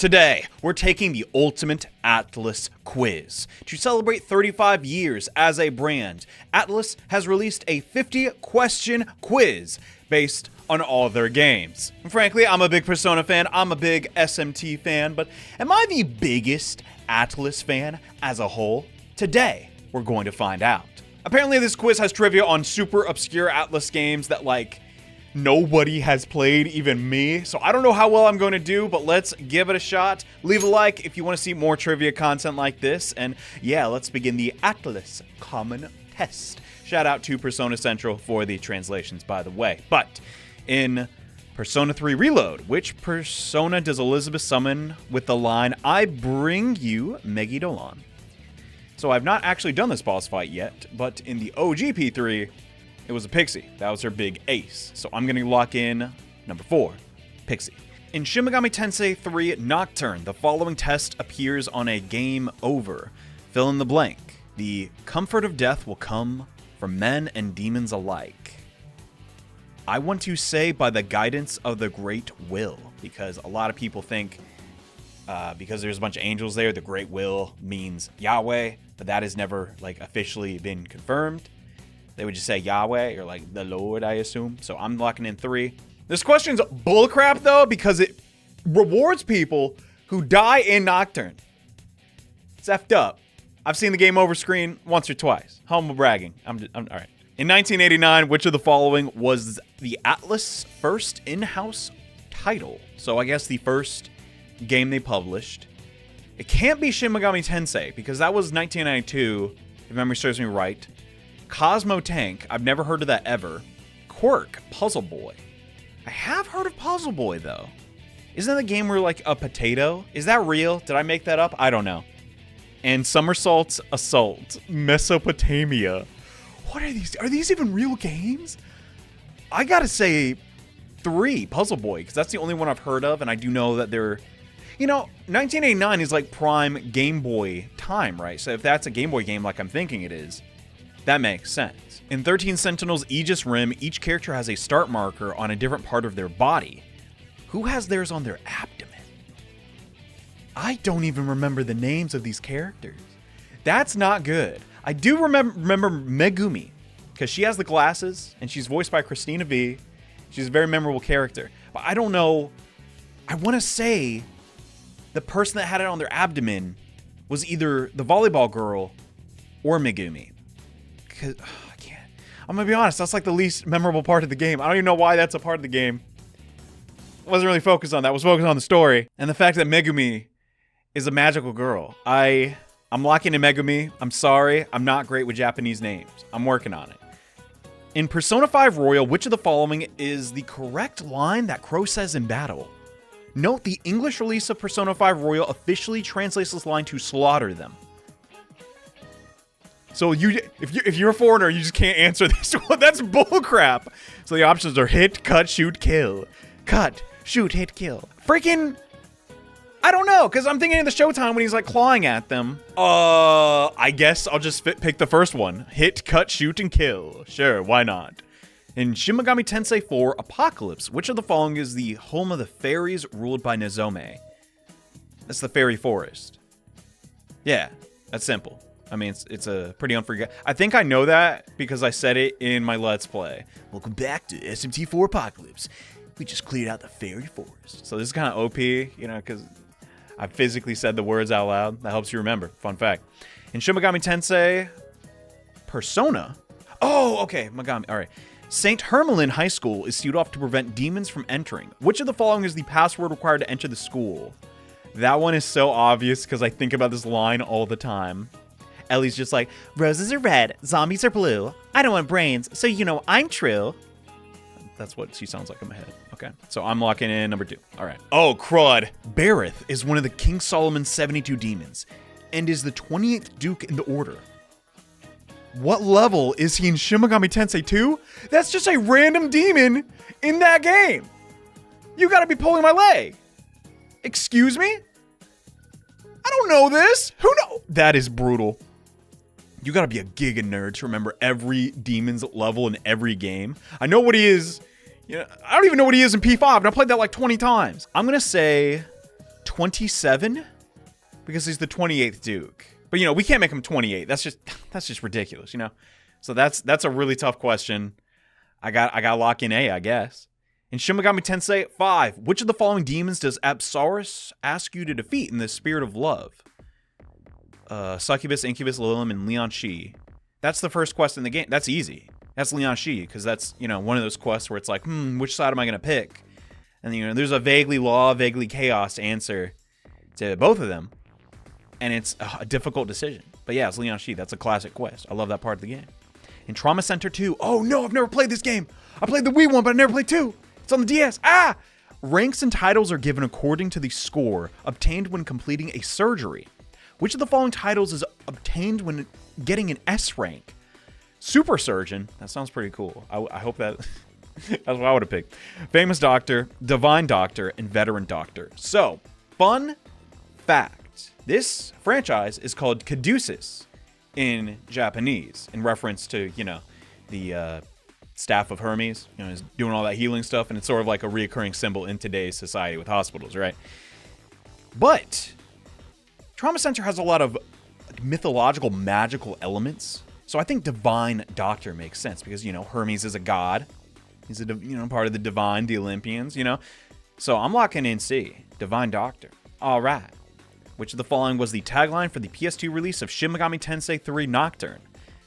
Today, we're taking the ultimate Atlus quiz. To celebrate 35 years as a brand, Atlus has released a 50-question quiz based on all their games. And frankly, I'm a big Persona fan, I'm a big SMT fan, but am I the biggest Atlus fan as a whole? Today, we're going to find out. Apparently, this quiz has trivia on super obscure Atlus games that, nobody has played, even me. So I don't know how well I'm going to do, but let's give it a shot. Leave a like if you want to see more trivia content like this. And yeah, let's begin the Atlus Common Test. Shout out to Persona Central for the translations, by the way. But in Persona 3 Reload, which persona does Elizabeth summon with the line, "I bring you Megidolon"? So I've not actually done this boss fight yet, but in the OG P3, it was a Pixie. That was her big ace. So I'm going to lock in number 4, Pixie. In Shin Megami Tensei 3 Nocturne, the following test appears on a game over. Fill in the blank. The comfort of death will come from men and demons alike. I want to say by the guidance of the Great Will, because a lot of people think because there's a bunch of angels there, the Great Will means Yahweh, but that has never officially been confirmed. They would just say Yahweh or the Lord, I assume. So I'm locking in 3. This question's bullcrap though, because it rewards people who die in Nocturne. It's effed up. I've seen the game over screen once or twice. Humble bragging. I'm all right. In 1989, which of the following was the Atlus' first in-house title? So I guess the first game they published. It can't be Shin Megami Tensei because that was 1992, if memory serves me right. Cosmo Tank, I've never heard of that ever. Quirk, Puzzle Boy. I have heard of Puzzle Boy, though. Isn't that a game where, a potato? Is that real? Did I make that up? I don't know. And Somersault's Assault, Mesopotamia. What are these? Are these even real games? I gotta say 3, Puzzle Boy, because that's the only one I've heard of, and I do know that they're... 1989 is prime Game Boy time, right? So if that's a Game Boy game I'm thinking it is, that makes sense. In 13 Sentinels Aegis Rim, each character has a start marker on a different part of their body. Who has theirs on their abdomen? I don't even remember the names of these characters. That's not good. I do remember Megumi, because she has the glasses, and she's voiced by Christina V. She's a very memorable character. But I don't know. I want to say the person that had it on their abdomen was either the volleyball girl or Megumi. I can't. I'm gonna be honest, that's the least memorable part of the game. I don't even know why that's a part of the game. I wasn't really focused on that. I was focused on the story and the fact that Megumi is a magical girl. I'm locking in Megumi. I'm sorry, I'm not great with Japanese names. I'm working on it. In Persona 5 Royal, which of the following is the correct line that Crow says in battle? Note the English release of Persona 5 Royal officially translates this line to slaughter them. So if you're a foreigner, you just can't answer this one. That's bullcrap. So the options are hit, cut, shoot, kill. Cut, shoot, hit, kill. Freaking, I don't know, because I'm thinking of the Showtime when he's clawing at them. I guess I'll just pick the first one. Hit, cut, shoot, and kill. Sure, why not? In Shin Megami Tensei 4 Apocalypse, which of the following is the home of the fairies ruled by Nezome? That's the fairy forest. Yeah, that's simple. I mean, it's a pretty unforgettable. I think I know that because I said it in my Let's Play. Welcome back to SMT 4 Apocalypse. We just cleared out the fairy forest. So this is kind of OP, because I physically said the words out loud. That helps you remember. Fun fact. In Shin Megami Tensei Persona. Oh, okay. Megami. All right. St. Hermelin High School is sealed off to prevent demons from entering. Which of the following is the password required to enter the school? That one is so obvious because I think about this line all the time. Ellie's just roses are red, zombies are blue. I don't want brains, so I'm true. That's what she sounds like in my head. Okay, so I'm locking in number 2. All right. Oh, crud. Bareth is one of the King Solomon's 72 demons and is the 28th Duke in the order. What level is he in Shin Megami Tensei 2? That's just a random demon in that game. You gotta be pulling my leg. Excuse me? I don't know this. Who knows? That is brutal. You gotta be a giga nerd to remember every demon's level in every game. I know what he is. I don't even know what he is in P5, and I played that 20 times. I'm gonna say 27 because he's the 28th Duke. But, you know, we can't make him 28. That's just ridiculous, you know? So that's a really tough question. I got to lock in A, I guess. In Shin Megami Tensei 5, which of the following demons does Apsaurus ask you to defeat in the spirit of love? Succubus, Incubus, Lilium, and Leon Shi. That's the first quest in the game. That's easy. That's Leon Shi, because that's, you know, one of those quests where it's like, which side am I going to pick? And, you know, there's a vaguely law, vaguely chaos answer to both of them. And it's a difficult decision. But yeah, it's Leon Shi. That's a classic quest. I love that part of the game. In Trauma Center 2, oh no, I've never played this game. I played the Wii one, but I never played 2. It's on the DS. Ranks and titles are given according to the score obtained when completing a surgery. Which of the following titles is obtained when getting an S rank? Super Surgeon. That sounds pretty cool. I hope that... that's what I would have picked. Famous Doctor, Divine Doctor, and Veteran Doctor. So, fun fact. This franchise is called Caduceus in Japanese, in reference to, you know, the staff of Hermes. You know, he's doing all that healing stuff, and it's sort of like a reoccurring symbol in today's society with hospitals, right? But Trauma Center has a lot of mythological, magical elements. So I think Divine Doctor makes sense because, you know, Hermes is a god. He's part of the divine, the Olympians, you know. So I'm locking in C, Divine Doctor. All right. Which of the following was the tagline for the PS2 release of Shin Megami Tensei III Nocturne?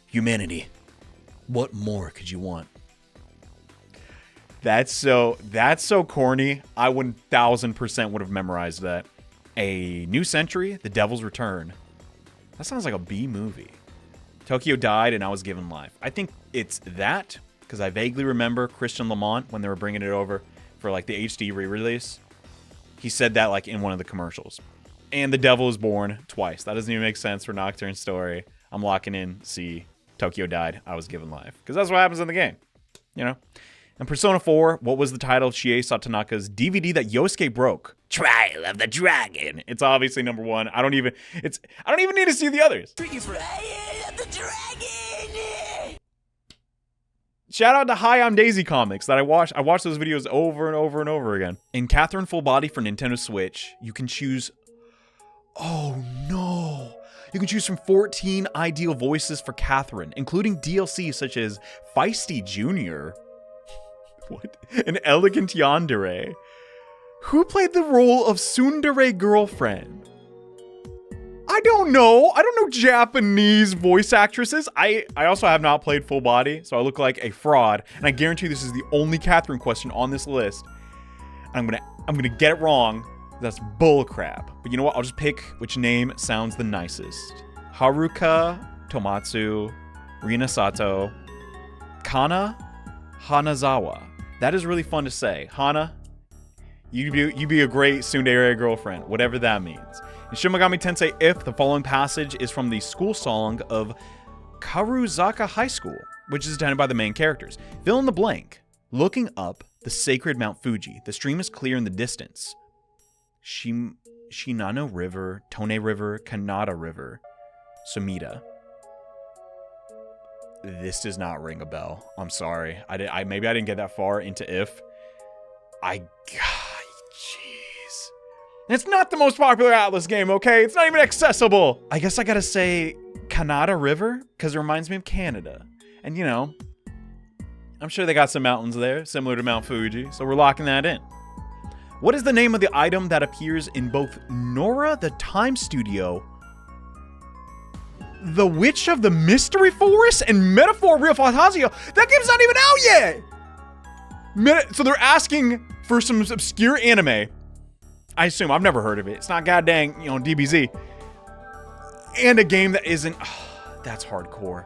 Humanity. What more could you want? That's so corny. I 1000% would have memorized that. A New Century, The Devil's Return. That sounds like a B movie. Tokyo Died and I Was Given Life. I think it's that, because I vaguely remember Christian Lamont, when they were bringing it over for like the HD re-release, he said that like in one of the commercials. And The Devil is Born twice. That doesn't even make sense for Nocturne's story. I'm locking in C, Tokyo Died, I Was Given Life. Because that's what happens in the game, you know? In Persona 4, what was the title of Chie Satonaka's DVD that Yosuke broke? Trial of the Dragon. It's obviously number 1. I don't even need to see the others. Trial of the Dragon. Shout out to Hi, I'm Daisy Comics that I watched those videos over and over and over again. In Catherine Full Body for Nintendo Switch, you can choose... Oh no! You can choose from 14 ideal voices for Catherine, including DLC such as Feisty Jr., what? An Elegant Yandere. Who played the role of Tsundere Girlfriend? I don't know. I don't know Japanese voice actresses. I also have not played Full Body, so I look like a fraud. And I guarantee this is the only Catherine question on this list. I'm gonna get it wrong. That's bullcrap. But you know what? I'll just pick which name sounds the nicest. Haruka Tomatsu, Rina Sato, Kana Hanazawa. That is really fun to say. Hana, you be a great tsundere girlfriend, whatever that means. In Shin Megami Tensei If, the following passage is from the school song of Karuzaka High School, which is attended by the main characters. Fill in the blank. Looking up the sacred Mount Fuji, the stream is clear in the distance. Shinano River, Tone River, Kanata River, Sumida. This does not ring a bell. I'm sorry. Maybe I didn't get that far into If. Jeez. It's not the most popular Atlus game, okay? It's not even accessible. I guess I gotta say Kanata River, because it reminds me of Canada. And you know, I'm sure they got some mountains there, similar to Mount Fuji, so we're locking that in. What is the name of the item that appears in both Nora the Time Studio, The Witch of the Mystery Forest, and Metaphor Refantazio? That game's not even out yet! So they're asking for some obscure anime. I assume. I've never heard of it. It's not goddamn, you know, DBZ. And a game that isn't... Oh, that's hardcore.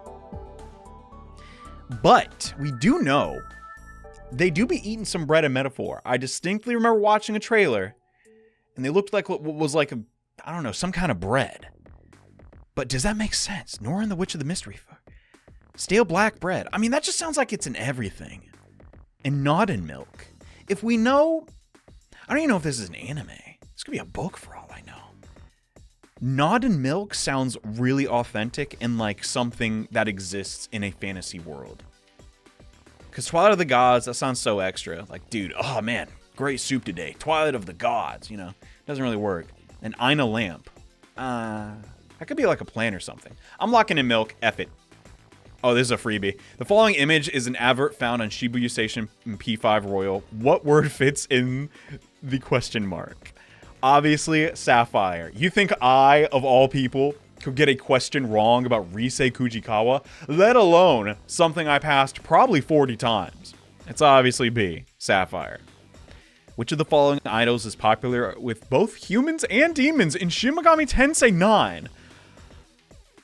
But we do know they do be eating some bread in Metaphor. I distinctly remember watching a trailer, and they looked like what was like a... I don't know, some kind of bread. But does that make sense? Nora and the Witch of the Mystery. Stale black bread. I mean, that just sounds like it's in everything. And not in milk. If we know... I don't even know if this is an anime. This could be a book for all I know. Nod and Milk sounds really authentic and like something that exists in a fantasy world. Because Twilight of the Gods, that sounds so extra. Like, dude, oh man, great soup today. Twilight of the Gods, you know. Doesn't really work. An Ina lamp. That could be like a plant or something. I'm locking in milk. F it. Oh, this is a freebie. The following image is an advert found on Shibuya Station in P5 Royal. What word fits in the question mark? Obviously, Sapphire. You think I, of all people, could get a question wrong about Risei Kujikawa, let alone something I passed probably 40 times? It's obviously B, Sapphire. Which of the following idols is popular with both humans and demons in Shin Megami Tensei 9?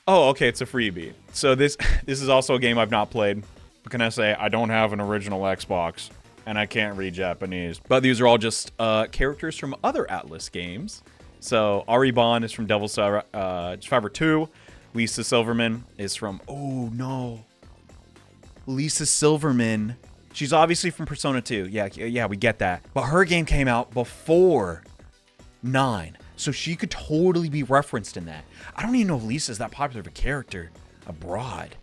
Oh, okay, it's a freebie. So this is also a game I've not played. What can I say? I don't have an original Xbox, and I can't read Japanese. But these are all just characters from other Atlus games. So Ariban is from Devil Survivor 2. Lisa Silverman is from... Oh, no. Lisa Silverman. She's obviously from Persona 2. Yeah, we get that. But her game came out before 9. So she could totally be referenced in that. I don't even know if Lisa's that popular of a character abroad.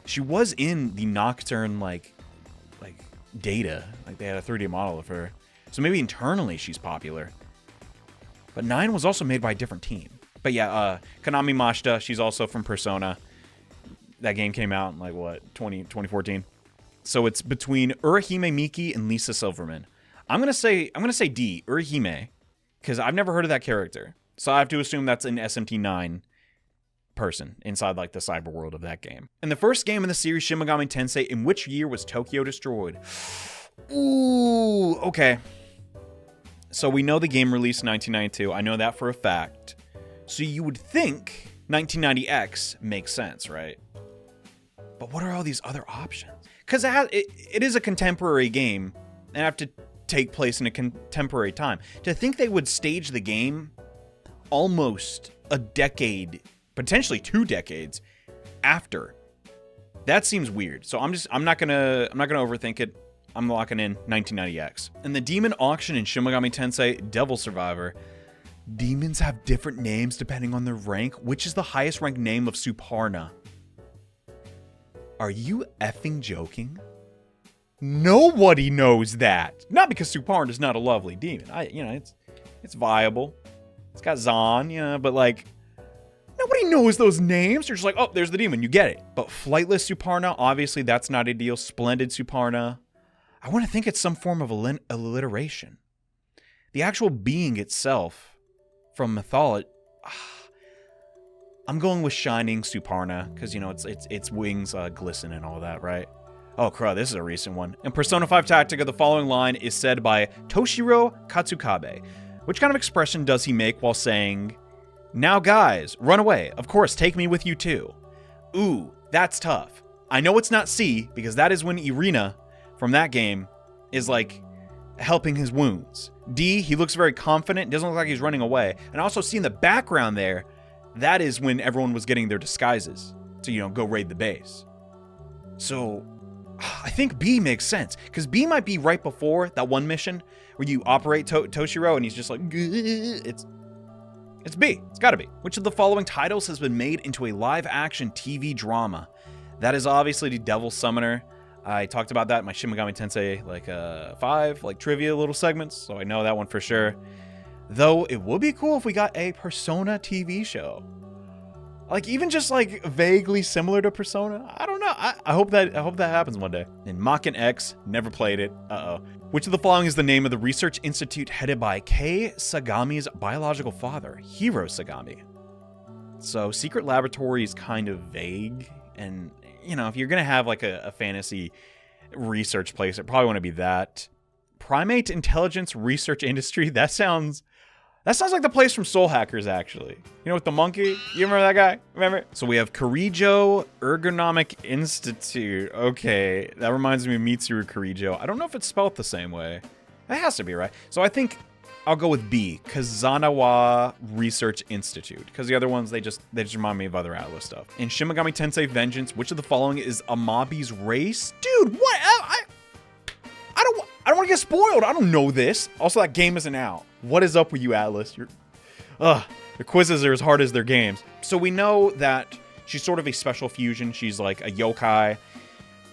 She was in the Nocturne, like data. Like, they had a 3D model of her. So maybe internally she's popular. But 9 was also made by a different team. But yeah, Konami Mashita, she's also from Persona. That game came out in, like, what, 2014? So it's between Urahime Miki and Lisa Silverman. I'm gonna say D, Urahime, because I've never heard of that character. So I have to assume that's an SMT 9 person inside, like, the cyber world of that game. And the first game in the series, Shin Megami Tensei, in which year was Tokyo destroyed? Ooh, okay. So we know the game released in 1992. I know that for a fact. So you would think 1990X makes sense, right? But what are all these other options? Because it is a contemporary game and have to take place in a contemporary time. To think they would stage the game almost a decade, potentially 2 decades after, that seems weird. So I'm not gonna overthink it. I'm locking in 1990X. And the demon auction in Shin Megami Tensei Devil Survivor. Demons have different names depending on their rank. Which is the highest ranked name of Suparna? Are you effing joking? Nobody knows that. Not because Suparna is not a lovely demon. It's viable. It's got Zahn, but like, nobody knows those names. You're just like, oh, there's the demon. You get it. But Flightless Suparna, obviously that's not ideal. Splendid Suparna. I want to think it's some form of alliteration. The actual being itself from mythology. I'm going with Shining Suparna, because, its wings glisten and all that, right? Oh, crud, this is a recent one. In Persona 5 Tactica, the following line is said by Toshiro Katsukabe. Which kind of expression does he make while saying, "Now guys, run away. Of course, take me with you too." Ooh, that's tough. I know it's not C, because that is when Irina from that game is, like, helping his wounds. D, he looks very confident, doesn't look like he's running away. And also see in the background there, that is when everyone was getting their disguises to, go raid the base. So, I think B makes sense. Because B might be right before that one mission where you operate Toshiro and he's just like, it's B. It's gotta be. Which of the following titles has been made into a live-action TV drama? That is obviously the Devil Summoner. I talked about that in my Shin Megami Tensei, 5, trivia little segments, so I know that one for sure. Though, it would be cool if we got a Persona TV show. Even just, vaguely similar to Persona. I don't know. I hope that happens one day. And Maken X, never played it. Uh-oh. Which of the following is the name of the research institute headed by Kei Sagami's biological father, Hiro Sagami? So, Secret Laboratory is kind of vague, and, if you're going to have, a fantasy research place, it probably want to be that. Primate Intelligence Research Industry, that sounds like the place from Soul Hackers, actually. With the monkey? You remember that guy? Remember? So we have Kirijo Ergonomic Institute. Okay, that reminds me of Mitsuru Kirijo. I don't know if it's spelled the same way. That has to be right. So I think I'll go with B, Kazanawa Research Institute. Because the other ones, they just remind me of other Atlus stuff. In Shin Megami Tensei Vengeance, which of the following is Amabi's race? Dude, what? I don't want to get spoiled. I don't know this. Also, that game isn't out. What is up with you, Atlus? The quizzes are as hard as their games. So we know that she's sort of a special fusion. She's like a yokai.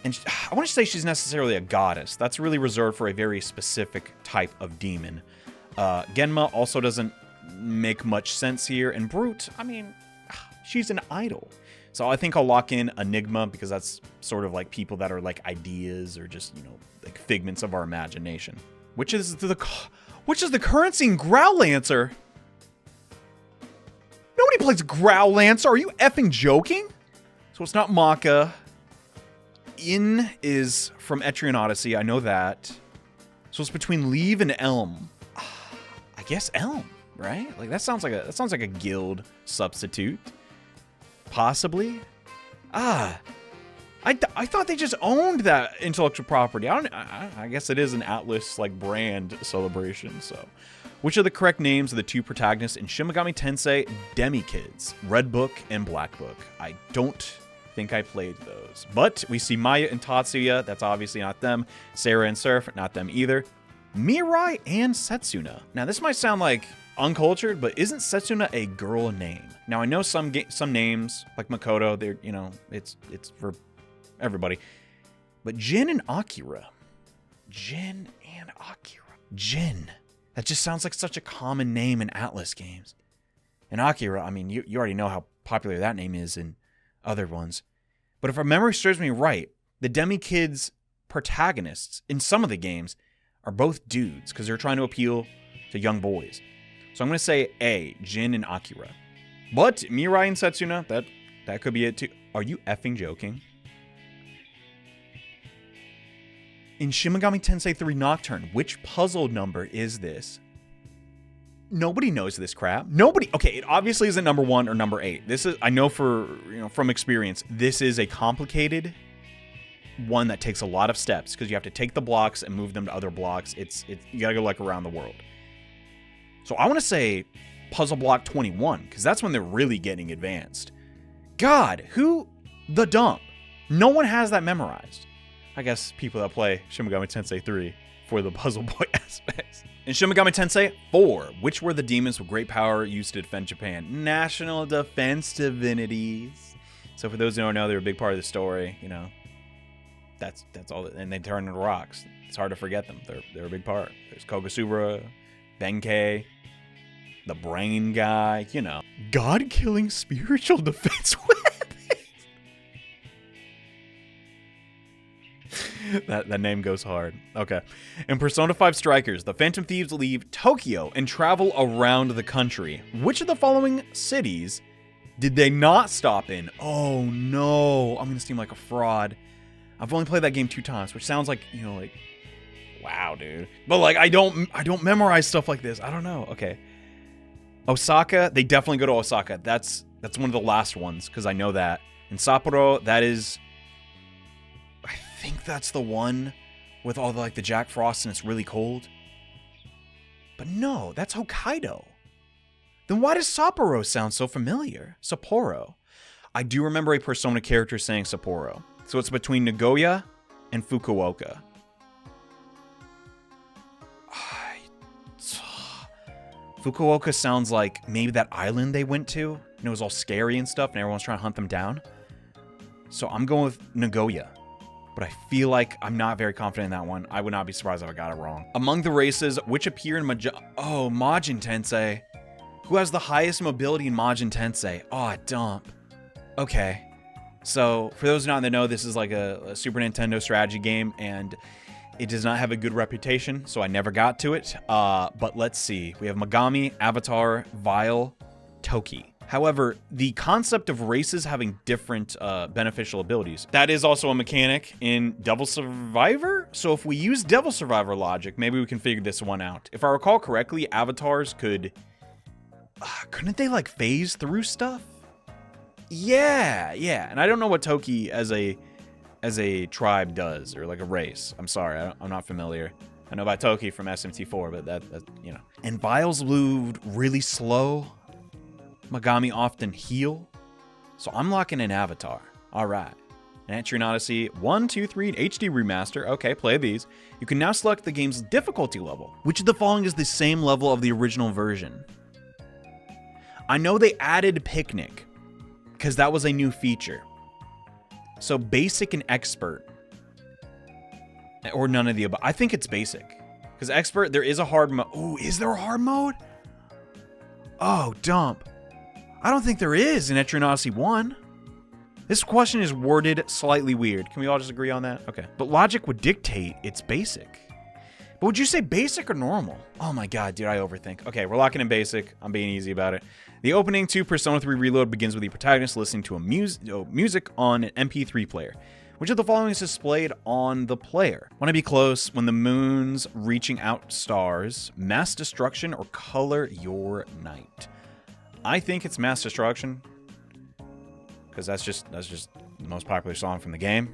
And I want to say she's necessarily a goddess. That's really reserved for a very specific type of demon. Genma also doesn't make much sense here. And Brute, I mean, she's an idol. So I think I'll lock in Enigma because that's sort of like people that are like ideas or just, you know, like figments of our imagination. Which is the currency in Growlanser? Nobody plays Growlanser. Are you effing joking? So it's not Maken. In is from Etrian Odyssey. I know that. So it's between Leave and Elm. I guess Elm, right? Like that sounds like a guild substitute. Possibly. I thought they just owned that intellectual property. I guess it is an Atlus like brand celebration. So, which are the correct names of the two protagonists in Shin Megami Tensei Demi-Kids, Red Book and Black Book? I don't think I played those, but we see Maya and Tatsuya. That's obviously not them. Sarah and Surf, not them either. Mirai and Setsuna. Now this might sound like uncultured, but isn't Setsuna a girl name? Now I know some names like Makoto, they're, you know, it's for everybody. But Jin and Akira. Jin. That just sounds like such a common name in Atlus games. And Akira, I mean, you already know how popular that name is in other ones. But if our memory serves me right, the Demi-Kids protagonists in some of the games are both dudes because they're trying to appeal to young boys. So I'm going to say A, Jin and Akira. But Mirai and Setsuna, that could be it too. Are you effing joking? In Shin Megami Tensei 3 Nocturne, which puzzle number is this? Nobody knows this crap. Nobody. Okay, it obviously isn't number 1 or number 8. This is, I know from experience, this is a complicated one that takes a lot of steps because you have to take the blocks and move them to other blocks. You gotta go like around the world. So I want to say puzzle block 21 because that's when they're really getting advanced. God, the dump? No one has that memorized. I guess people that play Shin Megami Tensei 3 for the puzzle boy aspects. In Shin Megami Tensei 4, which were the demons with great power used to defend Japan? National Defense Divinities. So for those who don't know, they're a big part of the story, you know. That's all, and they turn into rocks. It's hard to forget them. They're a big part. There's Kogasubara, Benkei, the brain guy, you know. God-killing spiritual defense weapons. that name goes hard. Okay. In Persona 5 Strikers, the Phantom Thieves leave Tokyo and travel around the country. Which of the following cities did they not stop in? Oh no, I'm gonna seem like a fraud. I've only played that game 2 times, which sounds like, you know, like, wow, dude. But like, I don't memorize stuff like this. I don't know. Okay. Osaka, they definitely go to Osaka. That's one of the last ones, because I know that. And Sapporo, that is, I think that's the one with all the Jack Frost and it's really cold. But no, that's Hokkaido. Then why does Sapporo sound so familiar? Sapporo. I do remember a Persona character saying Sapporo. So it's between Nagoya and Fukuoka. Fukuoka sounds like maybe that island they went to, and it was all scary and stuff, and everyone's trying to hunt them down. So I'm going with Nagoya. But I feel like I'm not very confident in that one. I would not be surprised if I got it wrong. Among the races which appear in Majin Tensei. Who has the highest mobility in Majin Tensei? Oh, dump. Okay. So, for those not that know, this is like a Super Nintendo strategy game, and it does not have a good reputation, so I never got to it. But let's see. We have Megami, Avatar, Vile, Toki. However, the concept of races having different beneficial abilities, that is also a mechanic in Devil Survivor. So if we use Devil Survivor logic, maybe we can figure this one out. If I recall correctly, avatars couldn't they phase through stuff? Yeah. And I don't know what Toki as a tribe does, or a race. I'm sorry, I'm not familiar. I know about Toki from SMT4, but that you know. And Vile's moved really slow. Megami often heal. So I'm locking in Avatar. All right. And Etrian Odyssey 1, 2, 3, and HD Remaster. Okay, play these. You can now select the game's difficulty level. Which of the following is the same level of the original version? I know they added Picnic, because that was a new feature. So Basic and Expert. Or none of the above. I think it's Basic, Because Expert, there is a hard mode. Ooh, is there a hard mode? Oh, dump. I don't think there is in Etrian Odyssey 1. This question is worded slightly weird. Can we all just agree on that? Okay. But logic would dictate it's basic. But would you say basic or normal? Oh my god, dude, I overthink. Okay, we're locking in basic. I'm being easy about it. The opening to Persona 3 Reload begins with the protagonist listening to music on an MP3 player. Which of the following is displayed on the player? Want to be close, when the moon's reaching out stars, mass destruction, or color your night? I think it's mass destruction. Because that's just the most popular song from the game.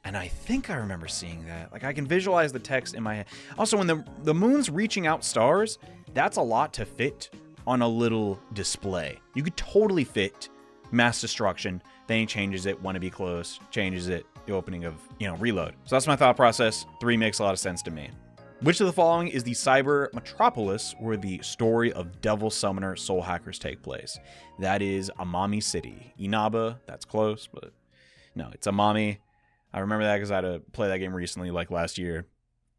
And I think I remember seeing that. Like, I can visualize the text in my head. Also, when the moon's reaching out stars, that's a lot to fit on a little display. You could totally fit mass destruction. Then he changes it, want to be close, changes it, the opening of, Reload. So that's my thought process. 3 makes a lot of sense to me. Which of the following is the cyber metropolis where the story of Devil Summoner soul hackers take place? That is Amami City. Inaba, that's close, but no, it's Amami. I remember that because I had to play that game recently, like last year,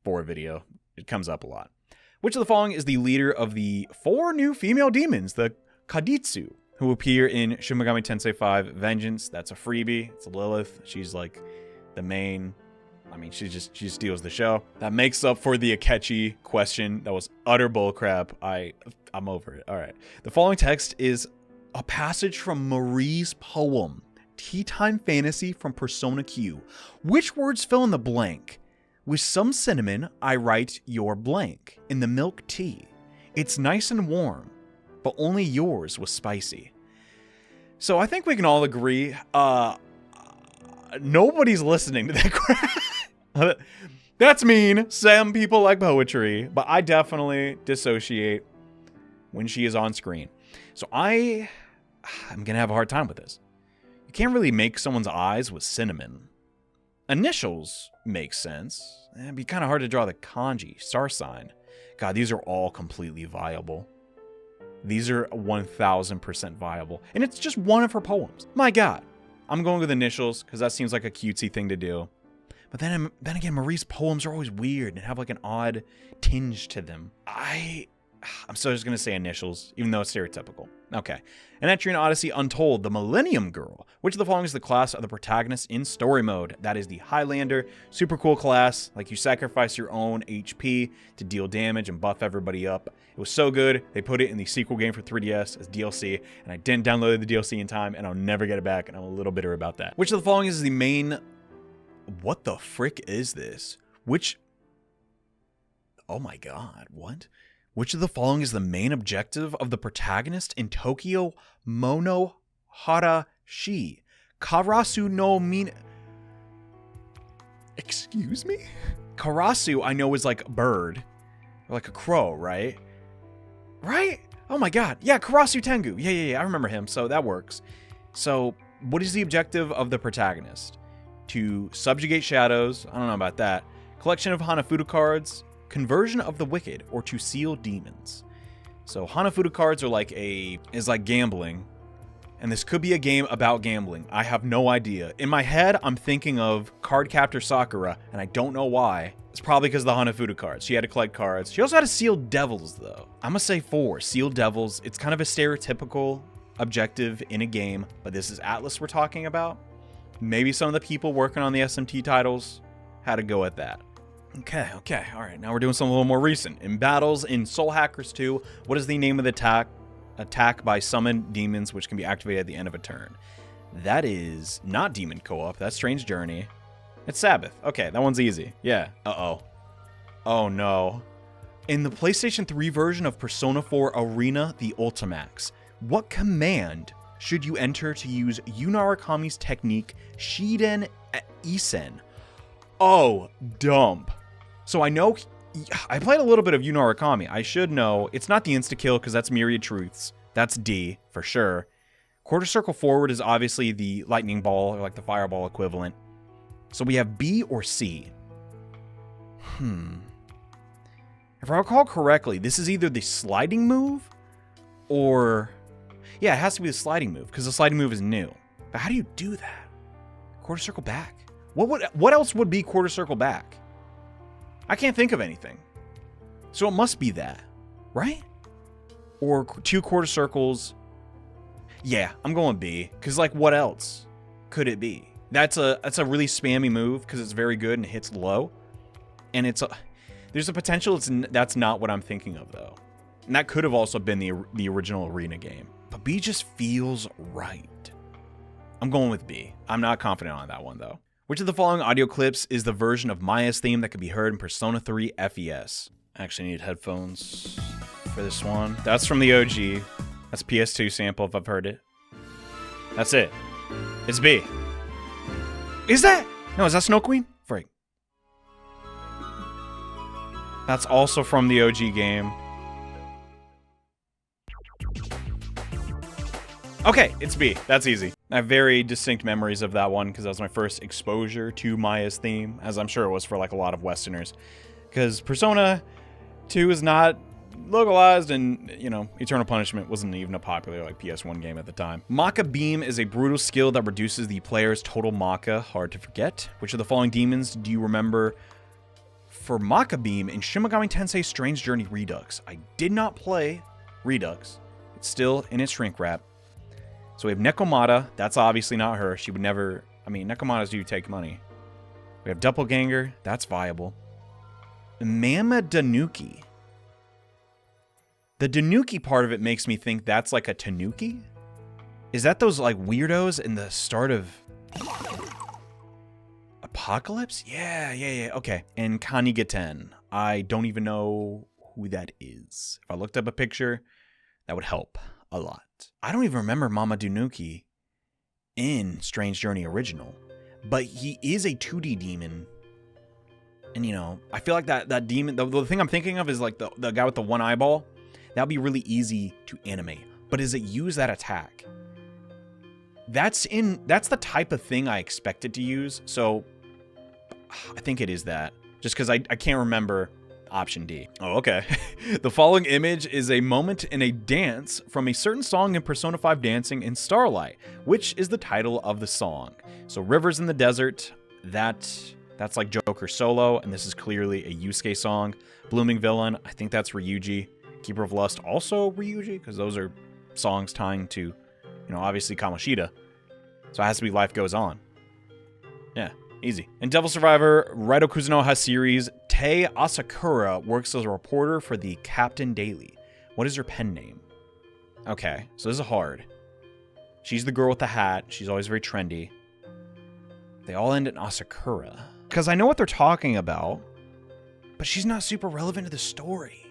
for a video. It comes up a lot. Which of the following is the leader of the 4 new female demons, the Kaditsu, who appear in Shin Megami Tensei V Vengeance? That's a freebie. It's Lilith. She's like the main... I mean, she steals the show. That makes up for the Akechi question. That was utter bullcrap. I'm over it. All right. The following text is a passage from Marie's poem, Tea Time Fantasy from Persona Q. Which words fill in the blank? With some cinnamon, I write your blank. In the milk tea. It's nice and warm, but only yours was spicy. So I think we can all agree, nobody's listening to that crap. That's mean. Some people like poetry, but I definitely dissociate when she is on screen. So I'm gonna have a hard time with this. You can't really make someone's eyes with cinnamon. Initials make sense. It'd be kind of hard to draw the kanji, star sign. God, these are all completely viable. These are 1000% viable. And it's just one of her poems. My God. I'm going with initials because that seems like a cutesy thing to do. But then again, Marie's poems are always weird and have like an odd tinge to them. I'm still just going to say initials, even though it's stereotypical. Okay. And Etrian Odyssey Untold, the Millennium Girl. Which of the following is the class of the protagonist in story mode? That is the Highlander. Super cool class. Like, you sacrifice your own HP to deal damage and buff everybody up. It was so good, they put it in the sequel game for 3DS as DLC, and I didn't download the DLC in time, and I'll never get it back, and I'm a little bitter about that. Which of the following is the main... What the frick is this? Oh my god, what? Which of the following is the main objective of the protagonist in Tokyo Monoharashi? Karasu no Min... Excuse me? Karasu, I know, is like a bird. Or like a crow, right? Right? Oh my god. Yeah, Karasu Tengu. Yeah, I remember him, so that works. So, what is the objective of the protagonist? To subjugate shadows, I don't know about that. Collection of Hanafuda cards, conversion of the wicked, or to seal demons. So Hanafuda cards are like gambling, and this could be a game about gambling. I have no idea. In my head, I'm thinking of Cardcaptor Sakura, and I don't know why. It's probably because of the Hanafuda cards. She had to collect cards. She also had to seal devils, though. I'm gonna say 4. Seal devils. It's kind of a stereotypical objective in a game, but this is Atlus we're talking about. Maybe some of the people working on the SMT titles had to go at that. Okay. All right, now we're doing something a little more recent. In battles in Soul Hackers 2, what is the name of the attack by summoned demons which can be activated at the end of a turn? That is not Demon Co-op. That's Strange Journey. It's Sabbath. Okay, that one's easy. Yeah. Uh-oh. Oh, no. In the PlayStation 3 version of Persona 4 Arena the Ultimax, what command should you enter to use Yunarakami's technique Shiden Isen? Oh, dump. So I know... I played a little bit of Yunarakami. I should know. It's not the insta-kill because that's Myriad Truths. That's D, for sure. Quarter circle forward is obviously the lightning ball, or like the fireball equivalent. So we have B or C. If I recall correctly, this is either the sliding move or... Yeah, it has to be the sliding move, because the sliding move is new. But how do you do that? Quarter circle back? What else would be quarter circle back? I can't think of anything. So it must be that, right? Or 2 quarter circles. Yeah, I'm going B. Because, like, what else could it be? That's a really spammy move because it's very good and it hits low. And there's a potential that's not what I'm thinking of, though. And that could have also been the original Arena game. But B just feels right. I'm going with B. I'm not confident on that one, though. Which of the following audio clips is the version of Maya's theme that can be heard in Persona 3 FES? I actually need headphones for this one. That's from the OG. That's PS2 sample if I've heard it. That's it. It's B. Is that? No, is that Snow Queen? Freak. That's also from the OG game. Okay, it's B. That's easy. I have very distinct memories of that one because that was my first exposure to Maya's theme, as I'm sure it was for like a lot of Westerners. Because Persona 2 is not localized, and, you know, Eternal Punishment wasn't even a popular like PS1 game at the time. Maka Beam is a brutal skill that reduces the player's total Maka. Hard to forget. Which of the following demons do you remember for Maka Beam in Shin Megami Tensei Strange Journey Redux? I did not play Redux. It's still in its shrink wrap. So we have Nekomata. That's obviously not her. She would never... I mean, Nekomatas do take money. We have Doppelganger. That's viable. Mama Danuki. The Danuki part of it makes me think that's like a Tanuki? Is that those like weirdos in the start of Apocalypse? Yeah. Okay. And Kanigeten. I don't even know who that is. If I looked up a picture, that would help a lot. I don't even remember Mama Danuki in Strange Journey Original, but he is a 2D demon. And, you know, I feel like that demon, the thing I'm thinking of is like the guy with the one eyeball. That'd be really easy to animate. But does it use that attack? That's the type of thing I expect it to use. So I think it is that. Just because I can't remember option D. Oh, okay. The following image is a moment in a dance from a certain song in Persona 5 Dancing in Starlight, which is the title of the song. So Rivers in the Desert, that's like Joker Solo, and this is clearly a Yusuke song. Blooming Villain, I think that's Ryuji. Keeper of Lust, also Ryuji, because those are songs tying to, you know, obviously Kamoshida. So it has to be Life Goes On. Yeah, easy. In Devil Survivor, Raidou Kuzunoha series, Tei Asakura works as a reporter for the Captain Daily. What is her pen name? Okay, so this is hard. She's the girl with the hat. She's always very trendy. They all end in Asakura. Because I know what they're talking about, but she's not super relevant to the story.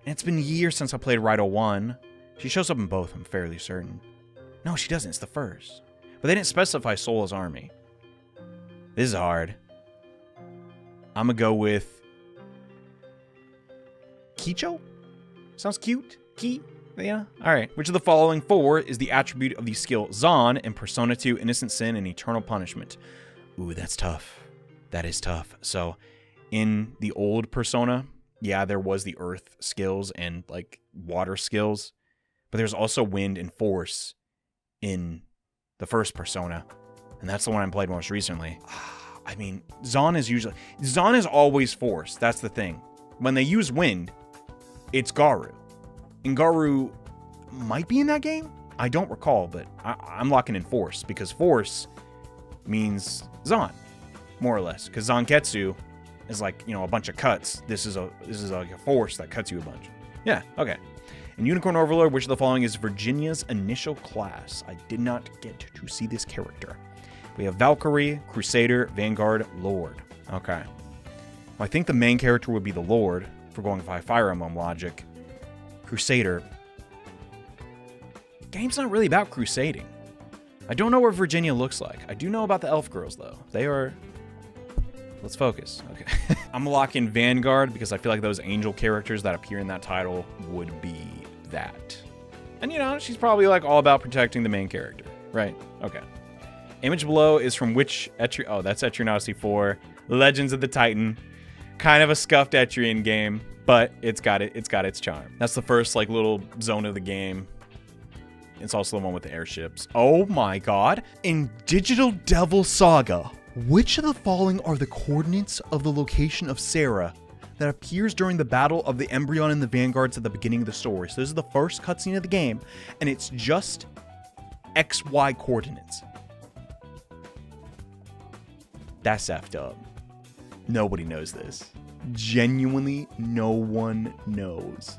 And it's been years since I played Raidou 1. She shows up in both, I'm fairly certain. No, she doesn't. It's the first. But they didn't specify Sola's army. This is hard. I'm going to go with Kicho? Sounds cute. Ki? Yeah. All right. Which of the following 4 is the attribute of the skill Zan in Persona 2 Innocent Sin and Eternal Punishment? Ooh, that's tough. That is tough. So, in the old Persona, yeah, there was the earth skills and like water skills, but there's also wind and force in the first Persona, and that's the one I played most recently. I mean, Zan is always force. That's the thing. When they use wind, it's Garu, and Garu might be in that game. I don't recall, but I'm locking in force because force means Zan, more or less, because Zanketsu is like, you know, a bunch of cuts. This is like a force that cuts you a bunch. Yeah, okay. In Unicorn Overlord, which of the following is Virginia's initial class? I did not get to see this character. We have Valkyrie, Crusader, Vanguard, Lord. Okay. Well, I think the main character would be the Lord, if we're going by Fire Emblem logic. Crusader. Game's not really about crusading. I don't know what Virginia looks like. I do know about the elf girls, though. They are... Let's focus. Okay. I'm gonna lock in Vanguard because I feel like those angel characters that appear in that title would be that. And, you know, she's probably like all about protecting the main character, right? Okay. Image below is from which Etrian? Oh, that's Etrian Odyssey 4. Legends of the Titan. Kind of a scuffed Etrian game, but it's got its charm. That's the first like little zone of the game. It's also the one with the airships. Oh my god. In Digital Devil Saga, which of the following are the coordinates of the location of Sarah that appears during the battle of the Embryon and the Vanguards at the beginning of the story. So this is the first cutscene of the game, and it's just XY coordinates. That's effed up. Nobody knows this. Genuinely, no one knows.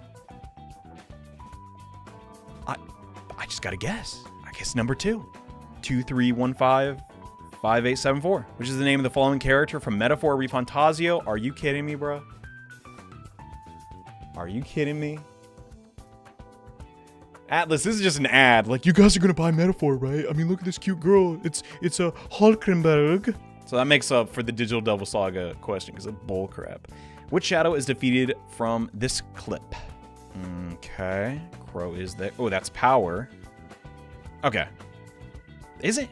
I just gotta guess. I guess number 2. 23155874, which is the name of the following character from Metaphor Refantazio. Are you kidding me, bro? Are you kidding me? Atlus, this is just an ad. Like, you guys are gonna buy Metaphor, right? I mean, look at this cute girl. It's a Hulkenberg. So that makes up for the Digital Devil Saga question, because of bullcrap. Which shadow is defeated from this clip? Okay. Crow is there. Oh, that's power. Okay. Is it?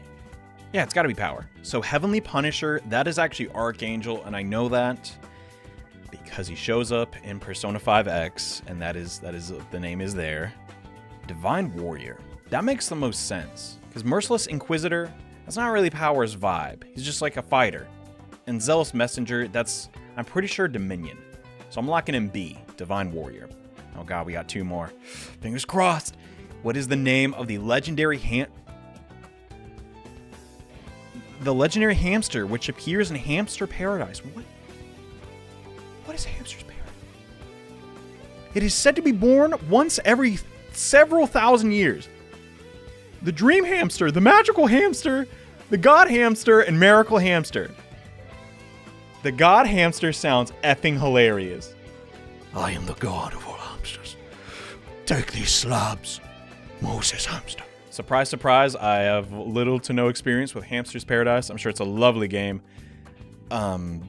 Yeah, it's gotta be power. So Heavenly Punisher, that is actually Archangel, and I know that because he shows up in Persona 5X, and that is the name is there. Divine Warrior. That makes the most sense. Because Merciless Inquisitor, that's not really Power's vibe. He's just like a fighter. And Zealous Messenger, that's, I'm pretty sure, Dominion. So I'm locking in B, Divine Warrior. Oh god, we got 2 more. Fingers crossed. What is the name of the legendary hamster which appears in Hamster Paradise? What is Hamster's Paradise? It is said to be born once every several thousand years. The Dream Hamster, the Magical Hamster, the God Hamster, and Miracle Hamster. The God Hamster sounds effing hilarious. I am the god of all hamsters. Take these slabs, Moses Hamster. Surprise, surprise, I have little to no experience with Hamster's Paradise. I'm sure it's a lovely game. I'll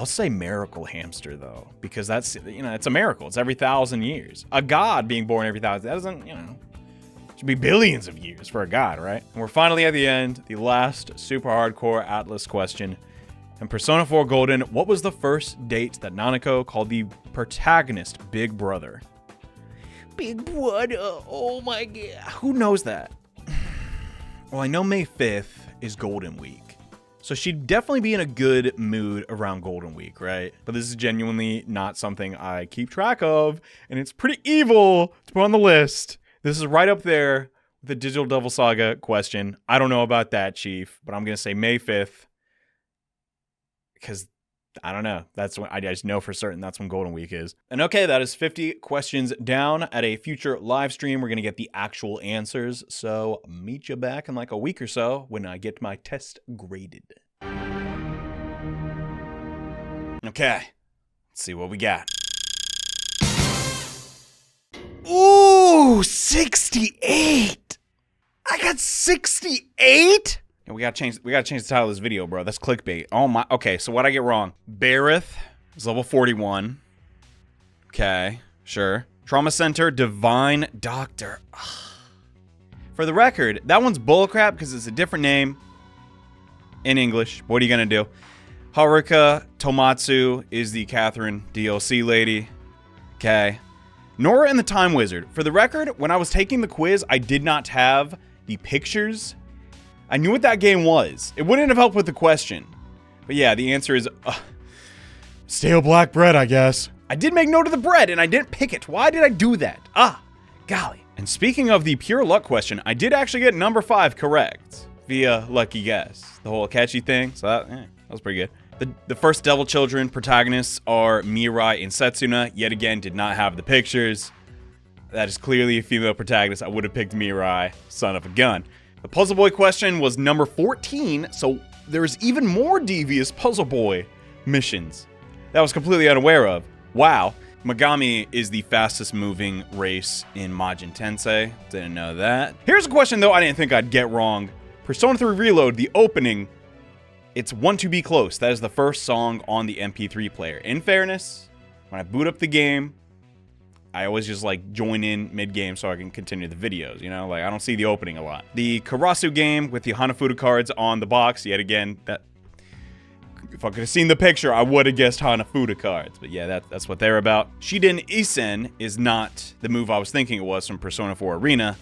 say Miracle Hamster, though, because that's, it's a miracle. It's every 1,000 years. A god being born every 1,000, that doesn't, it should be billions of years for a god, right? And we're finally at the end, the last super hardcore Atlus question. In Persona 4 Golden, what was the first date that Nanako called the protagonist Big Brother? Big Brother, oh my god. Who knows that? Well, I know May 5th is Golden Week. So she'd definitely be in a good mood around Golden Week, right? But this is genuinely not something I keep track of, and it's pretty evil to put on the list. This is right up there with the Digital Devil Saga question. I don't know about that, Chief, but I'm going to say May 5th. Because, I don't know. That's when I just know for certain that's when Golden Week is. And okay, that is 50 questions down. At a future live stream, we're going to get the actual answers. So meet you back in like a week or so when I get my test graded. Okay, let's see what we got. Ooh, 68. I got 68. And we gotta change the title of this video, bro. That's clickbait. Oh my. Okay, so what'd I get wrong? Bareth is level 41. Okay, sure. Trauma Center, Divine Doctor. For the record, that one's bullcrap because it's a different name in English. What are you gonna do? Haruka Tomatsu is the Catherine DLC lady. Okay. Nora and the Time Wizard. For the record, when I was taking the quiz, I did not have the pictures. I knew what that game was. It wouldn't have helped with the question. But yeah, the answer is stale black bread, I guess. I did make note of the bread, and I didn't pick it. Why did I do that? Golly. And speaking of the pure luck question, I did actually get number 5 correct via lucky guess. The whole Akechi thing. So that was pretty good. The first Devil Children protagonists are Mirai and Setsuna. Yet again, did not have the pictures. That is clearly a female protagonist. I would have picked Mirai, son of a gun. The Puzzle Boy question was number 14, so there's even more devious Puzzle Boy missions that I was completely unaware of. Wow. Megami is the fastest moving race in Majin Tensei. Didn't know that. Here's a question, though, I didn't think I'd get wrong. Persona 3 Reload, the opening, it's Want to Be Close. That is the first song on the MP3 player. In fairness, when I boot up the game, I always just like join in mid-game so I can continue the videos, Like I don't see the opening a lot. The Karasu game with the Hanafuda cards on the box, yet again, that if I could have seen the picture, I would have guessed Hanafuda cards. But yeah, that's what they're about. Shiden Isen is not the move I was thinking it was from Persona 4 Arena.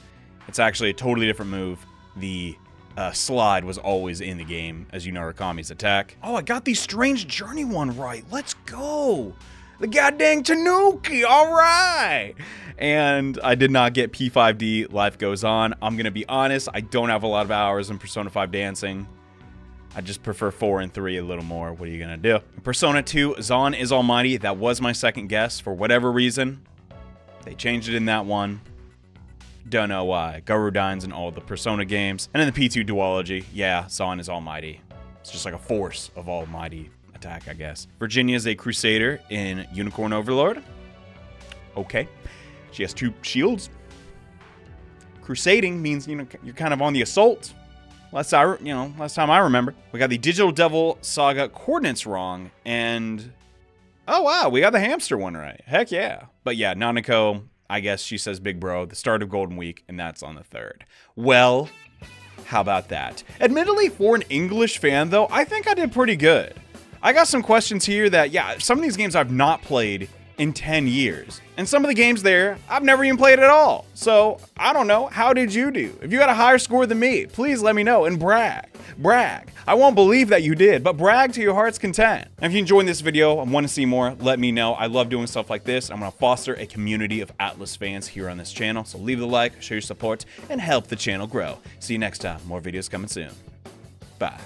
It's actually a totally different move. The slide was always in the game as you know Rakami's attack. Oh, I got the Strange Journey one right. Let's go. The goddamn Tanuki, all right. And I did not get P5D, Life Goes On. I'm gonna be honest, I don't have a lot of hours in Persona 5 dancing. I just prefer 4 and 3 a little more. What are you gonna do? In Persona 2, Zon is Almighty. That was my second guess for whatever reason. They changed it in that one. Don't know why. Garudine's in all the Persona games. And in the P2 duology, yeah, Zon is Almighty. It's just like a force of almighty attack, I guess. Virginia's a Crusader in Unicorn Overlord. Okay. She has 2 shields. Crusading means, you know, you're kind of on the assault. Last time I remember. We got the Digital Devil Saga coordinates wrong, and oh wow, we got the hamster one right. Heck yeah. But yeah, Nanako, I guess she says Big Bro, the start of Golden Week, and that's on the 3rd. Well, how about that? Admittedly, for an English fan though, I think I did pretty good. I got some questions here that, yeah, some of these games I've not played in 10 years. And some of the games there, I've never even played at all. So, I don't know, how did you do? If you got a higher score than me, please let me know and brag. Brag. I won't believe that you did, but brag to your heart's content. And if you enjoyed this video and want to see more, let me know. I love doing stuff like this. I'm going to foster a community of Atlus fans here on this channel. So leave the like, show your support, and help the channel grow. See you next time. More videos coming soon. Bye.